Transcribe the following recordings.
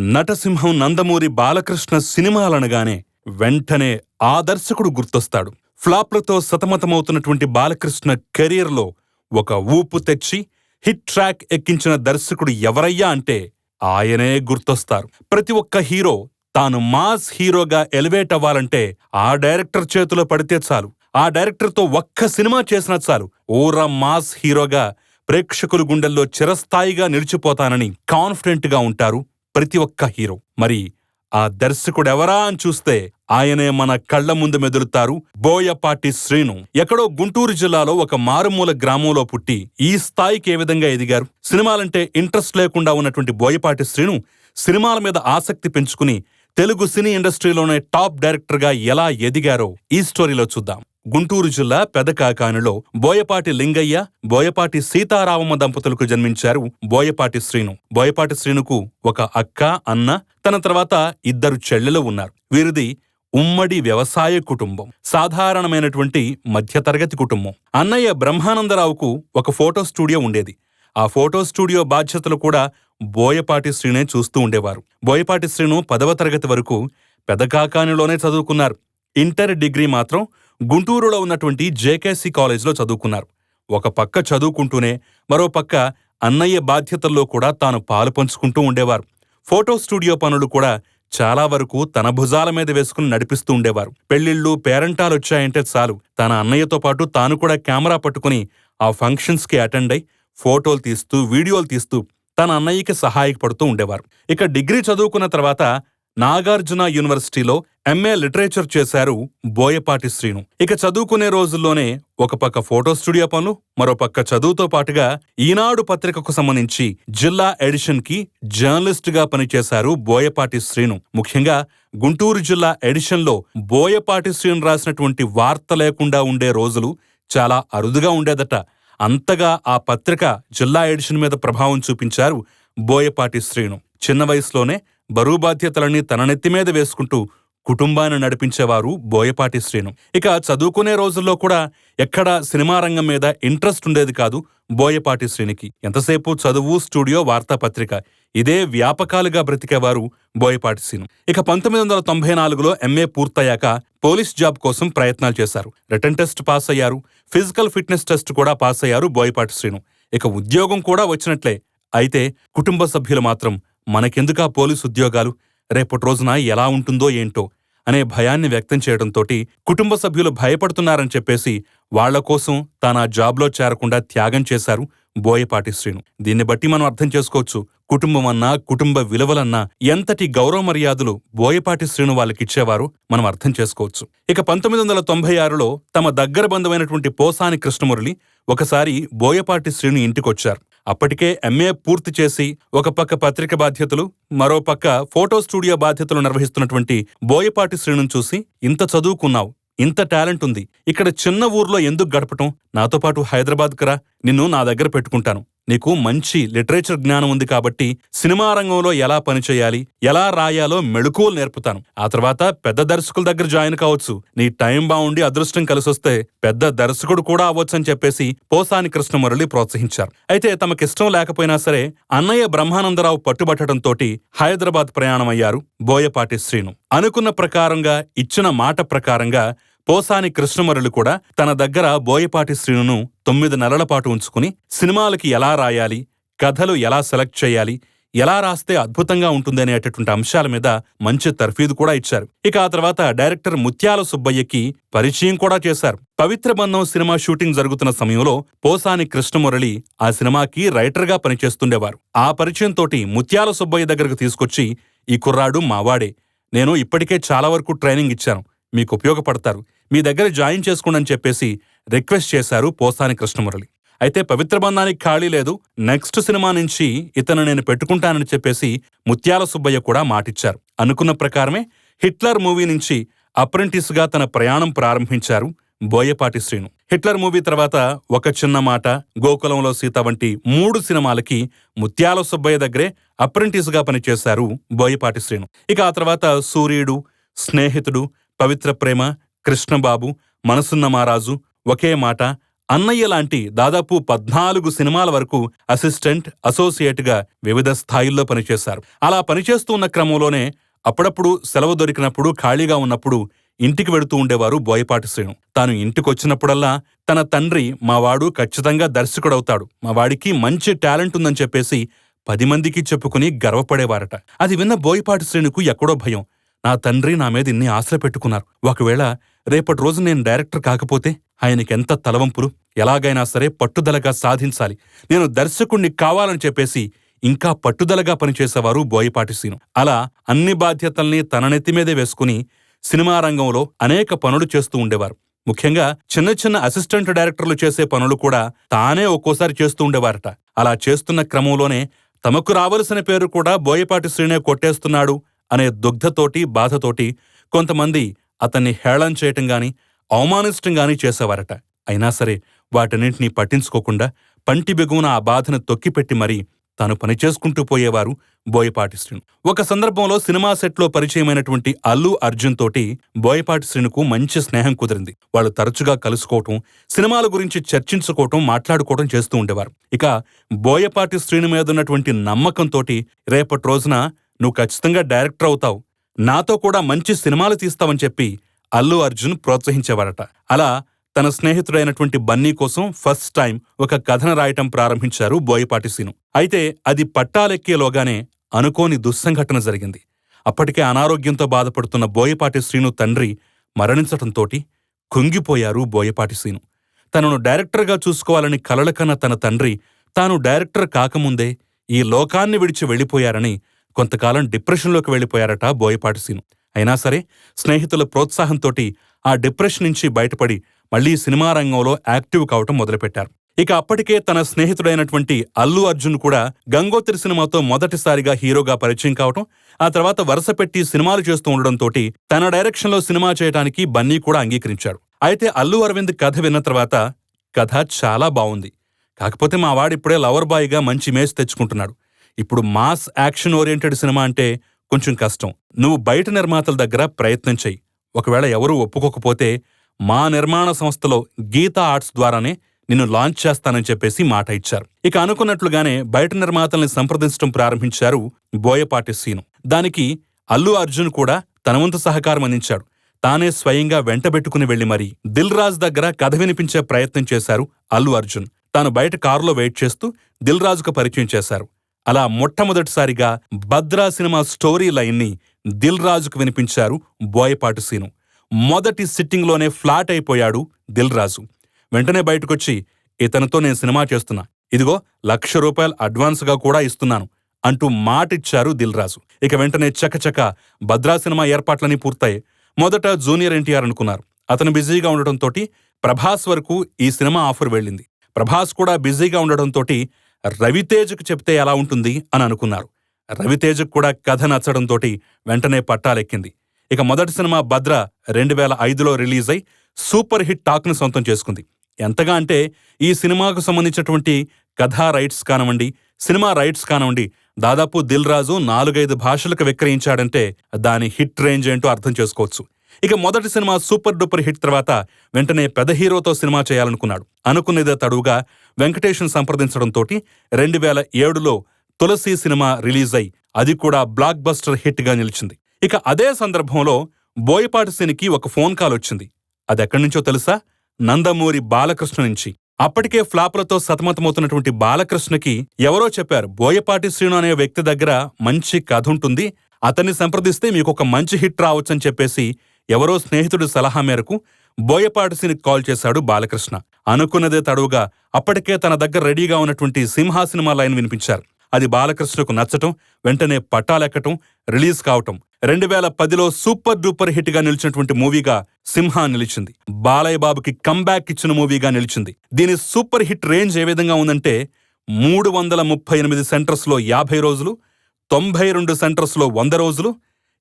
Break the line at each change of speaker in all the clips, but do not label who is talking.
నటసింహం నందమూరి బాలకృష్ణ సినిమాలనగానే వెంటనే ఆ దర్శకుడు గుర్తొస్తాడు. ఫ్లాప్లతో సతమతమవుతున్నటువంటి బాలకృష్ణ కెరీర్లో ఒక ఊపు తెచ్చి హిట్ ట్రాక్ ఎక్కించిన దర్శకుడు ఎవరయ్యా అంటే ఆయనే గుర్తొస్తారు. ప్రతి ఒక్క హీరో తాను మాస్ హీరోగా ఎలివేట్ అవ్వాలంటే ఆ డైరెక్టర్ చేతిలో పడితే చాలు, ఆ డైరెక్టర్తో ఒక్క సినిమా చేసినా చాలు, ఊరా మాస్ హీరోగా ప్రేక్షకుల గుండెల్లో చిరస్థాయిగా నిలిచిపోతానని కాన్ఫిడెంట్ గా ఉంటారు ప్రతి ఒక్క హీరో. మరి ఆ దర్శకుడెవరా అని చూస్తే ఆయనే మన కళ్ల ముందు మెదులుతారు బోయపాటి శ్రీను. ఎక్కడో గుంటూరు జిల్లాలో ఒక మారుమూల గ్రామంలో పుట్టి ఈ స్థాయికి ఏ విధంగా ఎదిగారు? సినిమాలంటే ఇంట్రెస్ట్ లేకుండా ఉన్నటువంటి బోయపాటి శ్రీను సినిమాల మీద ఆసక్తి పెంచుకుని తెలుగు సినీ ఇండస్ట్రీలోనే టాప్ డైరెక్టర్ గా ఎలా ఎదిగారో ఈ స్టోరీలో చూద్దాం. గుంటూరు జిల్లా పెదకాకానిలో బోయపాటి లింగయ్య, బోయపాటి సీతారామమ్మ దంపతులకు జన్మించారు బోయపాటి శ్రీను. బోయపాటి శ్రీనుకు ఒక అక్క, అన్న, తన తర్వాత 2 చెల్లెలు ఉన్నారు. వీరిది ఉమ్మడి వ్యవసాయ కుటుంబం, సాధారణమైనటువంటి మధ్యతరగతి కుటుంబం. అన్నయ్య బ్రహ్మానందరావుకు ఒక ఫోటో స్టూడియో ఉండేది. ఆ ఫోటో స్టూడియో బాధ్యతలు కూడా బోయపాటి శ్రీనే చూస్తూ ఉండేవారు. బోయపాటి శ్రీను 10వ తరగతి వరకు పెదకాకానిలోనే చదువుకున్నారు. ఇంటర్, డిగ్రీ మాత్రం గుంటూరులో ఉన్నటువంటి జేకేసీ కాలేజ్లో చదువుకున్నారు. ఒక పక్క చదువుకుంటూనే మరో పక్క అన్నయ్య బాధ్యతల్లో కూడా తాను పాలు పంచుకుంటూ ఉండేవారు. ఫోటో స్టూడియో పనులు కూడా చాలా వరకు తన భుజాల మీద వేసుకుని నడిపిస్తూ ఉండేవారు. పెళ్లిళ్ళు, పేరంటాలొచ్చాయంటే చాలు, తన అన్నయ్యతో పాటు తాను కూడా కెమెరా పట్టుకుని ఆ ఫంక్షన్స్కి అటెండ్ అయి ఫోటోలు తీస్తూ, వీడియోలు తీస్తూ తన అన్నయ్యకి సహాయపడుతూ ఉండేవారు. ఇక డిగ్రీ చదువుకున్న తర్వాత నాగార్జున యూనివర్సిటీలో ఎంఏ లిటరేచర్ చేశారు బోయపాటి శ్రీను. ఇక చదువుకునే రోజుల్లోనే ఒక పక్క ఫోటో స్టూడియో పనులు, మరో పక్క చదువుతో పాటుగా ఈనాడు పత్రికకు సంబంధించి జిల్లా ఎడిషన్ కి జర్నలిస్ట్ గా పనిచేశారు బోయపాటి శ్రీను. ముఖ్యంగా గుంటూరు జిల్లా ఎడిషన్ లో బోయపాటి శ్రీను రాసినటువంటి వార్త లేకుండా ఉండే రోజులు చాలా అరుదుగా ఉండేదట. అంతగా ఆ పత్రిక జిల్లా ఎడిషన్ మీద ప్రభావం చూపించారు బోయపాటి శ్రీను. చిన్న వయసులోనే బరువు బాధ్యతలన్నీ తన నెత్తిమీద వేసుకుంటూ కుటుంబాన్ని నడిపించేవారు బోయపాటి శ్రీను. ఇక చదువుకునే రోజుల్లో కూడా ఎక్కడా సినిమా రంగం మీద ఇంట్రెస్ట్ ఉండేది కాదు బోయపాటి శ్రీనికి. ఎంతసేపు చదువు, స్టూడియో, వార్తాపత్రిక, ఇదే వ్యాపకాలుగా బ్రతికేవారు బోయపాటి శ్రీను. ఇక 1994లో ఎంఏ పూర్తయ్యాక పోలీస్ జాబ్ కోసం ప్రయత్నాలు చేశారు. రిటన్ టెస్ట్ పాస్ అయ్యారు. ఫిజికల్ ఫిట్నెస్ టెస్ట్ కూడా పాస్ అయ్యారు బోయపాటి శ్రీను. ఇక ఉద్యోగం కూడా వచ్చినట్లే. అయితే కుటుంబ సభ్యులు మాత్రం మనకెందుకా పోలీసు ఉద్యోగాలు, రేపటి రోజున ఎలా ఉంటుందో ఏంటో అనే భయాన్ని వ్యక్తం చేయడంతోటి కుటుంబ సభ్యులు భయపడుతున్నారని చెప్పేసి వాళ్ల కోసం తాను ఆ జాబ్లో చేరకుండా త్యాగం చేశారు బోయపాటి శ్రీను. దీన్ని బట్టి మనం అర్థం చేసుకోవచ్చు, కుటుంబం అన్నా, కుటుంబ విలువలన్నా ఎంతటి గౌరవ మర్యాదలు బోయపాటి శ్రీను వాళ్ళకిచ్చేవారు మనం అర్థం చేసుకోవచ్చు. ఇక 1996లో తమ దగ్గర బంధువైనటువంటి పోసాని కృష్ణమురళి ఒకసారి బోయపాటి శ్రీను ఇంటికొచ్చారు. అప్పటికే ఎంఏ పూర్తి చేసి ఒక పక్క పత్రిక బాధ్యతలు, మరో పక్క ఫోటో స్టూడియో బాధ్యతలు నిర్వహిస్తున్నటువంటి బోయపాటి శ్రీనును చూసి, ఇంత చదువుకున్నావు, ఇంత టాలెంట్ ఉంది, ఇక్కడ చిన్న ఊర్లో ఎందుకు గడపటం, నాతో పాటు హైదరాబాద్కు రా, నిన్ను నా దగ్గర పెట్టుకుంటాను, నీకు మంచి లిటరేచర్ జ్ఞానం ఉంది కాబట్టి సినిమా రంగంలో ఎలా పనిచేయాలి, ఎలా రాయాలో మెళకువలు నేర్పుతాను, ఆ తర్వాత పెద్ద దర్శకుల దగ్గర జాయిన్ కావచ్చు, నీ టైం బాగుండి అదృష్టం కలిసొస్తే పెద్ద దర్శకుడు కూడా అవ్వచ్చని చెప్పేసి పోసాని కృష్ణమురళి ప్రోత్సహించారు. అయితే తమకిష్టం లేకపోయినా సరే అన్నయ్య బ్రహ్మానందరావు పట్టుబట్టడంతోటి హైదరాబాద్ ప్రయాణమయ్యారు బోయపాటి శ్రీను. అనుకున్న ప్రకారంగా, ఇచ్చిన మాట ప్రకారంగా పోసాని కృష్ణమురళి కూడా తన దగ్గర బోయపాటి శ్రీనును 9 నెలల పాటు ఉంచుకుని సినిమాలకి ఎలా రాయాలి, కథలు ఎలా సెలెక్ట్ చేయాలి, ఎలా రాస్తే అద్భుతంగా ఉంటుంది అనేటటువంటి అంశాల మీద మంచి తర్ఫీదు కూడా ఇచ్చారు. ఇక ఆ తర్వాత డైరెక్టర్ ముత్యాల సుబ్బయ్యకి పరిచయం కూడా చేశారు. పవిత్ర బంధం సినిమా షూటింగ్ జరుగుతున్న సమయంలో పోసాని కృష్ణమురళి ఆ సినిమాకి రైటర్గా పనిచేస్తుండేవారు. ఆ పరిచయంతోటి ముత్యాల సుబ్బయ్య దగ్గరకు తీసుకొచ్చి, ఈ కుర్రాడు మావాడే, నేను ఇప్పటికే చాలా వరకు ట్రైనింగ్ ఇచ్చాను, మీకు ఉపయోగపడతారు, మీ దగ్గర జాయిన్ చేసుకోండి అని చెప్పేసి రిక్వెస్ట్ చేశారు పోసాని కృష్ణమురళి. అయితే పవిత్ర బంధానికి ఖాళీ లేదు, నెక్స్ట్ సినిమా నుంచి ఇతను నేను పెట్టుకుంటానని చెప్పేసి ముత్యాల సుబ్బయ్య కూడా మాటిచ్చారు. అనుకున్న ప్రకారమే హిట్లర్ మూవీ నుంచి అప్రెంటిస్ గా తన ప్రయాణం ప్రారంభించారు బోయపాటి శ్రీను. హిట్లర్ మూవీ తర్వాత ఒక చిన్న మాట, గోకులంలో సీత వంటి 3 సినిమాలకి ముత్యాల సుబ్బయ్య దగ్గరే అప్రెంటిస్ గా పనిచేశారు బోయపాటి శ్రీను. ఇక ఆ తర్వాత సూర్యుడు, స్నేహితుడు, పవిత్ర ప్రేమ, కృష్ణబాబు, మనసున్న మారాజు, ఒకే మాట, అన్నయ్య లాంటి దాదాపు 14 సినిమాల వరకు అసిస్టెంట్, అసోసియేట్గా వివిధ స్థాయిల్లో పనిచేశారు. అలా పనిచేస్తూ ఉన్న క్రమంలోనే అప్పుడప్పుడు సెలవు దొరికినప్పుడు, ఖాళీగా ఉన్నప్పుడు ఇంటికి వెడుతూ ఉండేవారు బోయపాటి శ్రీను. తాను ఇంటికొచ్చినప్పుడల్లా తన తండ్రి మావాడు ఖచ్చితంగా దర్శకుడవుతాడు, మావాడికి మంచి టాలెంట్ ఉందని చెప్పేసి 10 మందికి చెప్పుకుని గర్వపడేవారట. అది విన్న బోయపాటి శ్రీనుకు ఎక్కడో భయం. నా తండ్రి నా మీద ఇన్ని ఆశలు పెట్టుకున్నారు, ఒకవేళ రేపటి రోజు నేను డైరెక్టర్ కాకపోతే ఆయనకెంత తలవంపులు, ఎలాగైనా సరే పట్టుదలగా సాధించాలి, నేను దర్శకుణ్ణి కావాలని చెప్పేసి ఇంకా పట్టుదలగా పనిచేసేవారు బోయపాటి శ్రీను. అలా అన్ని బాధ్యతల్ని తన నెత్తిమీదే వేసుకుని సినిమా రంగంలో అనేక పనులు చేస్తూ ఉండేవారు. ముఖ్యంగా చిన్న చిన్న అసిస్టెంట్ డైరెక్టర్లు చేసే పనులు కూడా తానే ఒక్కోసారి చేస్తూ ఉండేవారట. అలా చేస్తున్న క్రమంలోనే తమకు రావలసిన పేరు కూడా బోయపాటి శ్రీనే కొట్టేస్తున్నాడు అనే దుగ్ధతోటి, బాధతోటి కొంతమంది అతన్ని హేళన చేయటం గాని, అవమానించటం గాని చేసేవారట. అయినా సరే వాటన్నింటినీ పట్టించుకోకుండా పంటి బిగువున ఆ బాధను తొక్కిపెట్టి మరీ తాను పనిచేసుకుంటూ పోయేవారు బోయపాటి శ్రీను. ఒక సందర్భంలో సినిమా సెట్లో పరిచయమైనటువంటి అల్లు అర్జున్ తోటి బోయపాటి శ్రీనుకు మంచి స్నేహం కుదిరింది. వాళ్ళు తరచుగా కలుసుకోవటం, సినిమాల గురించి చర్చించుకోవటం, మాట్లాడుకోవటం చేస్తూ ఉండేవారు. ఇక బోయపాటి శ్రీను మీద ఉన్నటువంటి నమ్మకంతోటి రేపటి రోజున నువ్వు ఖచ్చితంగా డైరెక్టర్ అవుతావు, నాతో కూడా మంచి సినిమాలు తీస్తావని చెప్పి అల్లు అర్జున్ ప్రోత్సహించేవారట. అలా తన స్నేహితుడైనటువంటి బన్నీ కోసం ఫస్ట్ టైం ఒక కథను రాయటం ప్రారంభించారు బోయపాటి శ్రీను. అయితే అది పట్టాలెక్కేలోగానే అనుకోని దుస్సంఘటన జరిగింది. అప్పటికే అనారోగ్యంతో బాధపడుతున్న బోయపాటి శ్రీను తండ్రి మరణించటంతోటి కుంగిపోయారు బోయపాటి శ్రీను. తనను డైరెక్టర్గా చూసుకోవాలని కలలకన్న తన తండ్రి తాను డైరెక్టర్ కాకముందే ఈ లోకాన్ని విడిచి వెళ్లిపోయారని కొంతకాలం డిప్రెషన్లోకి వెళ్లిపోయారట బోయపాటి శ్రీను. అయినా సరే స్నేహితుల ప్రోత్సాహంతోటి ఆ డిప్రెషన్ నుంచి బయటపడి మళ్లీ సినిమా రంగంలో యాక్టివ్ కావటం మొదలుపెట్టారు. ఇక అప్పటికే తన స్నేహితుడైనటువంటి అల్లు అర్జున్ కూడా గంగోత్రి సినిమాతో మొదటిసారిగా హీరోగా పరిచయం కావటం, ఆ తర్వాత వరుస పెట్టి సినిమాలు చేస్తూ ఉండడంతో తన డైరెక్షన్లో సినిమా చేయడానికి బన్నీ కూడా అంగీకరించాడు. అయితే అల్లు అరవింద్ కథ విన్న తర్వాత కథ చాలా బావుంది, కాకపోతే మా వాడిప్పుడే లవర్ బాయ్గా మంచి ఇమేజ్ తెచ్చుకుంటున్నాడు, ఇప్పుడు మాస్ యాక్షన్ ఓరియంటెడ్ సినిమా అంటే కొంచెం కష్టం, నువ్వు బయట నిర్మాతల దగ్గర ప్రయత్నం చెయ్యి, ఒకవేళ ఎవరూ ఒప్పుకోకపోతే మా నిర్మాణ సంస్థలో గీతా ఆర్ట్స్ ద్వారానే నిన్ను లాంచ్ చేస్తానని చెప్పేసి మాట ఇచ్చారు. ఇక అనుకున్నట్లుగానే బయట నిర్మాతల్ని సంప్రదించడం ప్రారంభించారు బోయపాటి శ్రీను. దానికి అల్లు అర్జున్ కూడా తన వంతు సహకారం అందించాడు. తానే స్వయంగా వెంటబెట్టుకుని వెళ్లి మరీ దిల్ రాజు దగ్గర కథ వినిపించే ప్రయత్నం చేశారు అల్లు అర్జున్. తాను బయట కారులో వెయిట్ చేస్తూ దిల్ రాజుకు పరిచయం చేశారు. అలా మొట్టమొదటిసారిగా భద్రా సినిమా స్టోరీ లైన్ని దిల్ రాజుకు వినిపించారు బోయపాటి శ్రీను. మొదటి సిట్టింగ్లోనే ఫ్లాట్ అయిపోయాడు దిల్ రాజు. వెంటనే బయటకొచ్చి ఇతనితో నేను సినిమా చేస్తున్నా, ఇదిగో ₹1,00,000 అడ్వాన్స్గా కూడా ఇస్తున్నాను అంటూ మాటిచ్చారు దిల్ రాజు. ఇక వెంటనే చకచక భద్రా సినిమా ఏర్పాట్లన్నీ పూర్తయి మొదట జూనియర్ ఎన్టీఆర్ అనుకున్నారు. అతను బిజీగా ఉండటంతో ప్రభాస్ వరకు ఈ సినిమా ఆఫర్ వెళ్ళింది. ప్రభాస్ కూడా బిజీగా ఉండటంతో రవితేజకు చెప్తే ఎలా ఉంటుంది అని అనుకున్నారు. రవితేజకు కూడా కథ నచ్చడంతో వెంటనే పట్టాలెక్కింది. ఇక మొదటి సినిమా భద్ర 2005లో రిలీజ్ అయి సూపర్ హిట్ టాక్ను సొంతం చేసుకుంది. ఎంతగా అంటే ఈ సినిమాకు సంబంధించినటువంటి కథా రైట్స్ కానివ్వండి, సినిమా రైట్స్ కానివ్వండి, దాదాపు దిల్ రాజు 4-5 భాషలకు విక్రయించాడంటే దాని హిట్ రేంజ్ ఏంటో అర్థం చేసుకోవచ్చు. ఇక మొదటి సినిమా సూపర్ డూపర్ హిట్ తర్వాత వెంటనే పెద్ద హీరోతో సినిమా చేయాలనుకున్నాడు. అనుకునేదే తడువుగా వెంకటేష్ను సంప్రదించడంతో 2007లో తులసి సినిమా రిలీజ్ అయి అది కూడా బ్లాక్ బస్టర్ హిట్ గా నిలిచింది. ఇక అదే సందర్భంలో బోయపాటి శ్రీనుకి ఒక ఫోన్ కాల్ వచ్చింది. అదెక్కడి నుంచో తెలుసా? నందమూరి బాలకృష్ణ నుంచి. అప్పటికే ఫ్లాపులతో సతమతమవుతున్నటువంటి బాలకృష్ణకి ఎవరో చెప్పారు, బోయపాటి శ్రీను అనే వ్యక్తి దగ్గర మంచి కథ ఉంటుంది, అతన్ని సంప్రదిస్తే మీకు ఒక మంచి హిట్ రావచ్చని చెప్పేసి ఎవరో స్నేహితుడి సలహా మేరకు బోయపాటి శ్రీనుకి కాల్ చేశాడు బాలకృష్ణ. అనుకున్నదే తడువుగా అప్పటికే తన దగ్గర రెడీగా ఉన్నటువంటి సింహా సినిమా లైన్ వినిపించారు. అది బాలకృష్ణకు నచ్చటం, వెంటనే పట్టాలెక్కటం, రిలీజ్ కావటం 2010లో సూపర్ డూపర్ హిట్ గా నిలిచినటువంటి మూవీగా సింహా నిలిచింది. బాలయ్య బాబుకి కంబ్యాక్ ఇచ్చిన మూవీగా నిలిచింది. దీని సూపర్ హిట్ రేంజ్ ఏ విధంగా ఉందంటే 338 సెంటర్స్లో 50 రోజులు, 92 సెంటర్స్లో 100 రోజులు,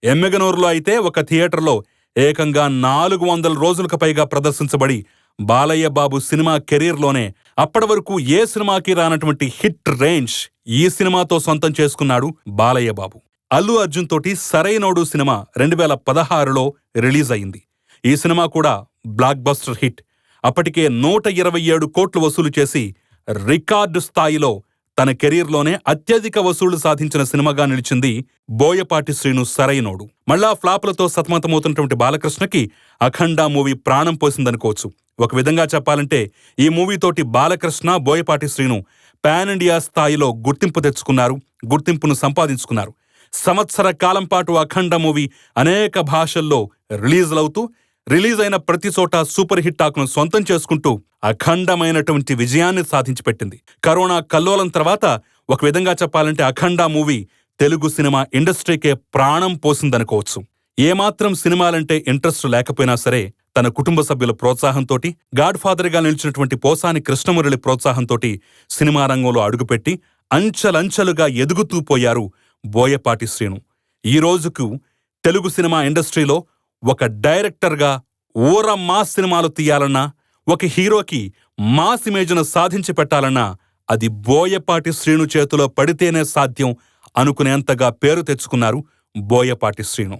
ఎమ్మెగనూరులో అయితే ఒక థియేటర్లో ఏకంగా 400 రోజులకు పైగా ప్రదర్శించబడి బాలయ్య బాబు సినిమా కెరీర్లోనే అప్పటి వరకు ఏ సినిమాకి రానటువంటి హిట్ రేంజ్ ఈ సినిమాతో సొంతం చేసుకున్నాడు బాలయ్య బాబు. అల్లు అర్జున్ తోటి సరైనోడు సినిమా 2016లో రిలీజ్ అయింది. ఈ సినిమా కూడా బ్లాక్ బస్టర్ హిట్. అప్పటికే 127 కోట్లు వసూలు చేసి రికార్డు స్థాయిలో తన కెరీర్లోనే అత్యధిక వసూళ్లు సాధించిన సినిమాగా నిలిచింది బోయపాటి శ్రీను సరైనోడు. మళ్ళా ఫ్లాపులతో సతమతమవుతున్నటువంటి బాలకృష్ణకి అఖండ మూవీ ప్రాణం పోసిందనుకోవచ్చు. ఒక విధంగా చెప్పాలంటే ఈ మూవీతోటి బాలకృష్ణ, బోయపాటి శ్రీను పాన్ ఇండియా స్థాయిలో గుర్తింపు తెచ్చుకున్నారు, గుర్తింపును సంపాదించుకున్నారు. సంవత్సర కాలం పాటు అఖండ మూవీ అనేక భాషల్లో రిలీజ్ అయిన ప్రతి చోట సూపర్ హిట్ టాక్ను సొంతం చేసుకుంటూ అఖండమైనటువంటి విజయాన్ని సాధించి పెట్టింది. కరోనా కల్లోలం తర్వాత ఒక విధంగా చెప్పాలంటే అఖండ మూవీ తెలుగు సినిమా ఇండస్ట్రీకే ప్రాణం పోసిందనుకోవచ్చు. ఏమాత్రం సినిమాలంటే ఇంట్రెస్ట్ లేకపోయినా సరే తన కుటుంబ సభ్యుల ప్రోత్సాహంతోటి, గాడ్ ఫాదర్ గా నిలిచినటువంటి పోసాని కృష్ణమురళి ప్రోత్సాహంతోటి సినిమా రంగంలో అడుగుపెట్టి అంచెలంచెలుగా ఎదుగుతూ పోయారు బోయపాటి శ్రీను. ఈ రోజుకు తెలుగు సినిమా ఇండస్ట్రీలో ఒక డైరెక్టర్గా ఊర మాస్ సినిమాలు తీయాలన్నా, ఒక హీరోకి మాస్ ఇమేజ్ను సాధించి పెట్టాలన్నా అది బోయపాటి శ్రీను చేతిలో పడితేనే సాధ్యం అనుకునేంతగా పేరు తెచ్చుకున్నారు బోయపాటి శ్రీను.